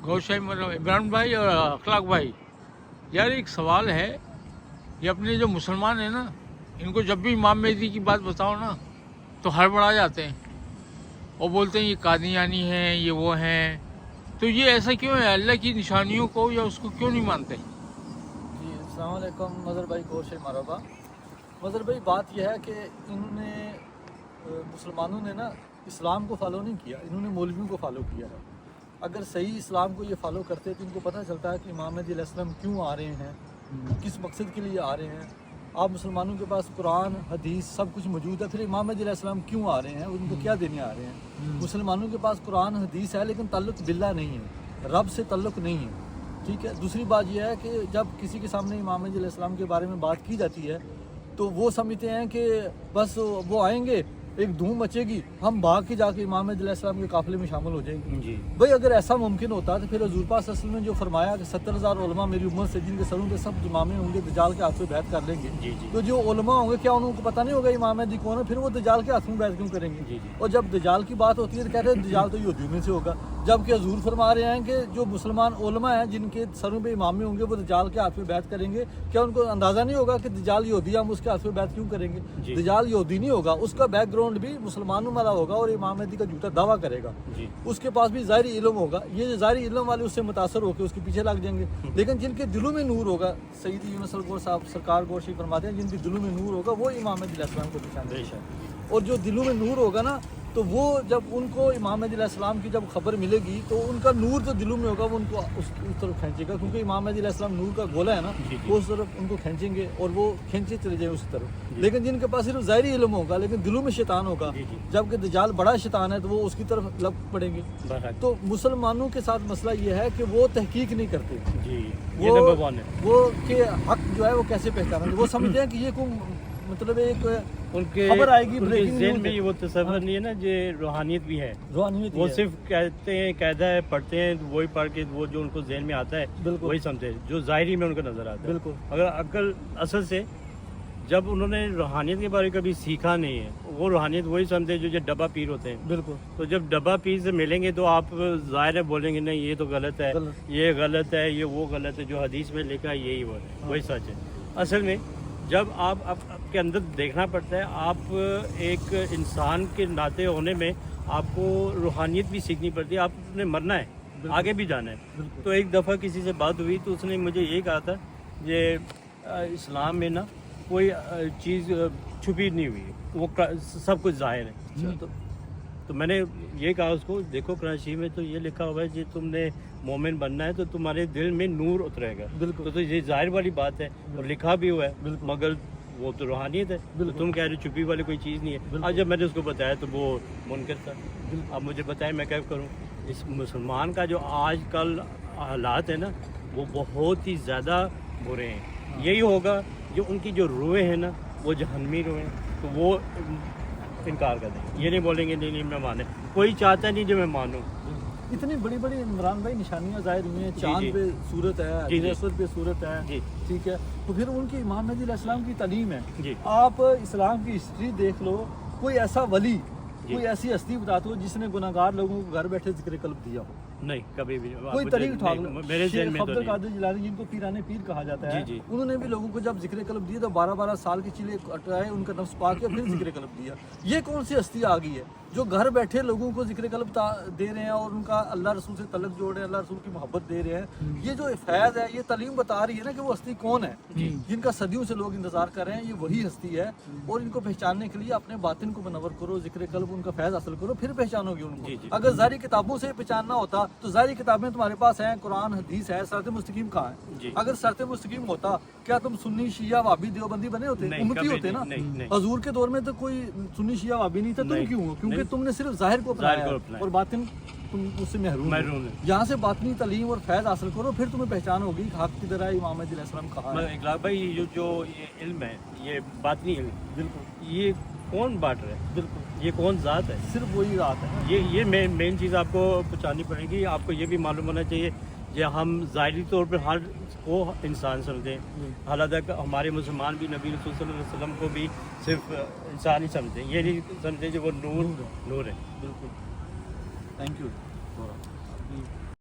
गौशाई मतलब इमरान भाई और अखलाक भाई, यार एक सवाल है, ये अपने जो मुसलमान हैं ना, इनको जब भी इमाम मेहदी की बात बताओ ना तो हड़बड़ा जाते हैं और बोलते हैं ये कादियानी हैं, ये वो हैं। तो ये ऐसा क्यों है? अल्लाह की निशानियों को या उसको क्यों नहीं मानते? जी अस्सलाम वालेकुम मज़हर भाई कोशे मरहबा। मज़हर भाई बात यह है कि इन्होंने मुसलमानों ने ना इस्लाम को फॉलो नहीं किया, इन्होंने मौलवियों को फॉलो किया है। अगर सही इस्लाम को ये फॉलो करते तो इनको पता चलता है कि इमाम मेहदी अलैहिस्सलाम क्यों आ रहे हैं, किस मकसद के लिए आ रहे हैं। आप मुसलमानों के पास कुरान हदीस सब कुछ मौजूद है, फिर इमाम मेहदी अलैहिस्सलाम क्यों आ रहे हैं, उनको क्या देने आ रहे हैं? मुसलमानों के पास कुरान हदीस है लेकिन ताल्लुक़ बिल्लाह नहीं है, रब से ताल्लुक़ नहीं है। ठीक है। दूसरी बात यह है कि जब किसी के सामने इमाम मेहदी अलैहिस्सलाम के बारे में बात की जाती है तो वो समझते हैं कि बस वो आएंगे, एक धूम मचेगी, हम भाग के जाके इमाम मेहदी अलैहिस्सलाम के काफिले में शामिल हो जाएंगे। जी। भाई अगर ऐसा मुमकिन होता तो फिर हुज़ूर पाक सल्लल्लाहु अलैहि वसल्लम ने जो फरमाया कि 70,000 उलमा मेरी उम्मत से जिनके सरों पे सब इमामे होंगे दज्जाल के हाथ में बैत कर लेंगे। जी जी। तो जो उलमा होंगे क्या उनको पता नहीं होगा इमाम मेहदी कौन है? फिर वो दज्जाल के हाथ में बैत क्यों करेंगे? जी जी। और जब दज्जाल की बात होती है तो कहते हैं दज्जाल तो यहूदियों में से होगा, जबकि हुज़ूर फरमा रहे हैं कि जो मुसलमान उलमा हैं जिनके सरों पे इमामे होंगे वो दज्जाल के हाथ में बैत करेंगे। क्या उनको अंदाज़ा नहीं होगा कि दज्जाल यहूदी है, हम उसके हाथ में बैत क्यों करेंगे? दज्जाल यहूदी नहीं होगा, उसका बैकग्राउंड भी मुसलमानों वाला होगा और इमाम मेहदी का झूठा दावा करेगा। जी। उसके पास भी ज़ाहिरी इल्म होगा, ये जो ज़ाहिरी इल्म वाले उससे मुतासर होकर उसके पीछे लग जाएंगे। लेकिन जिनके दिलों में नूर होगा, सैयदी यूनुस गौर साहब सरकार गोशी फरमाते हैं, जिनके दिलों में नूर होगा वो इमाम मेहदी अलैहिस्सलाम को पहचानेंगे। और जो दिलों में नूर होगा ना तो वो जब उनको इमाम मेहदी अलैहिस्सलाम की जब खबर मिलेगी तो उनका नूर जो दिलों में होगा वो उनको उस तरफ खींचेगा, क्योंकि इमाम मेहदी अलैहिस्सलाम नूर का गोला है ना, वो उस तरफ उनको खींचेंगे और वो खींचे चले जाएंगे उस तरफ। लेकिन जिनके पास सिर्फ ज़ाहिरी इल्म होगा लेकिन दिलों में शैतान होगा, जबकि दज्जाल बड़ा शैतान है तो वो उसकी तरफ लग पड़ेंगे। तो मुसलमानों के साथ मसला ये है कि वो तहकीक नहीं करते जी। वो के हक जो है वो कैसे पहचानेंगे? वो समझते हैं कि ये कोई मतलब एक उनके खबर आएगी, उनके ब्रेकिंग ज़हन न्यूज़ में है। ये वो तसव्वुर नहीं है ना, जो रूहानियत भी है, रूहानियत वो ही है। सिर्फ कहते हैं कायदा है, पढ़ते हैं वही पढ़ के वो जो उनको ज़हन में आता है बिल्कुल। वही समझे, जो ज़ाहिरी में उनको नजर आता है। बिल्कुल। अगर अकल असल से जब उन्होंने रूहानियत के बारे में कभी सीखा नहीं है, वो रूहानियत वही समझते जो डब्बा पीर होते हैं। बिल्कुल। तो जब डब्बा पीर से मिलेंगे तो आप ज़ाहिर है बोलेंगे नहीं ये तो गलत है, ये गलत है, ये वो गलत है, जो हदीस में लिखा है यही वो है, वही सच है। असल में जब आप आपके अंदर देखना पड़ता है, आप एक इंसान के नाते होने में आपको रूहानियत भी सीखनी पड़ती है। आपने मरना है, आगे भी जाना है। तो एक दफ़ा किसी से बात हुई तो उसने मुझे ये कहा था ये इस्लाम में ना कोई चीज़ छुपी नहीं हुई है, वो सब कुछ ज़ाहिर है। तो मैंने ये कहा उसको, देखो कुरान शरीफ में तो ये लिखा हुआ है कि तुमने मोमिन बनना है तो तुम्हारे दिल में नूर उतरेगा। बिल्कुल। तो ये जाहिर वाली बात है और लिखा भी हुआ है, मगर वो तो रूहानियत है। तो तुम कह रहे हो छुपी वाली कोई चीज़ नहीं है। आज जब मैंने उसको बताया तो वो मुनकर था। अब मुझे बताया मैं क्या करूँ? इस मुसलमान का जो आज कल हालात है ना वो बहुत ही ज़्यादा बुरे हैं। यही होगा जो उनकी जो रूहें हैं ना वो जहन्नमी रूहें हैं, तो वो इनकार कर दें, ये नहीं बोलेंगे नहीं मैं माने। कोई चाहता नहीं जो मैं मानूँ। इतनी बड़ी बड़ी इमरान भाई निशानियां जाहिर हुई हैं, चांद पे सूरत है, हजरत पे सूरत है, ठीक है। तो फिर उनकी इमाम मेहदी अलैहिस्सलाम की तालीम है। आप इस्लाम की हिस्ट्री देख लो, कोई ऐसा वली, कोई ऐसी हस्ती बता दो जिसने गुनाहगार लोगों को घर बैठे जिक्र कल्ब दिया हो? नहीं, कभी भी कोई तरीक उठा लो। मेरे ज़हन में तो अब्दुल कादिर जिलानी जिनको पीराने पीर कहा जाता है, उन्होंने भी लोगों को जब जिक्र कल्ब दिया तो 12-12 साल की चिले कटाए, उनका नफ्स पा के फिर जिक्र कल्ब दिया। ये कौन सी हस्ती आ गई है जो घर बैठे लोगों को जिक्र कल्ब दे रहे हैं और उनका अल्लाह रसूल से तल्लुक जोड़ रहे हैं, अल्लाह रसूल की मोहब्बत दे रहे हैं? ये जो फैज़ है ये तालीम बता रही है ना कि वो हस्ती कौन है, जिनका सदियों से लोग इंतजार कर रहे हैं। ये वही हस्ती है और इनको पहचानने के लिए अपने बातिन को मुनव्वर करो, जिक्र कल्ब उनका फैज़ हासिल करो, फिर पहचानोगे उनको। अगर ज़ाहिरी किताबों से पहचानना होता तो ज़ाहिरी किताबें तुम्हारे पास हैं, कुरान हदीस है, सिरात मुस्तकीम कहाँ है? अगर सिरात मुस्तकीम होता क्या तुम सुन्नी शिया वाबी देवबंदी बने होते? उम्मती होते ना। हुजूर के दौर में तो कोई सुन्नी शिया वाबी नहीं था, तुम क्यों हो? क्योंकि तुमने सिर्फ ज़ाहिर को अपनाया और बातिन तुम उससे महरूम है। यहाँ से बातनी तालीम और फैज़ हासिल करो, फिर तुम्हें पहचान होगी हक की तरह इमाम मेहदी अलैहिस्सलाम कहा है। इकलाक भाई जो ये इल्म है, ये बातनी इल्म, बिल्कुल ये कौन बांट रहा है? बिल्कुल ये कौन ज़ात है? सिर्फ वही ज़ात है। ये मेन चीज़ आपको पहचाननी पड़ेगी। आपको ये भी मालूम होना चाहिए कि हम ज़ाहिरी तौर पर हर को इंसान समझें, हालांकि हमारे मुसलमान भी नबी रसूल सल्लल्लाहु अलैहि वसल्लम को भी सिर्फ इंसान ही समझते हैं, ये नहीं समझते कि वो नूर है। बिल्कुल। Thank you.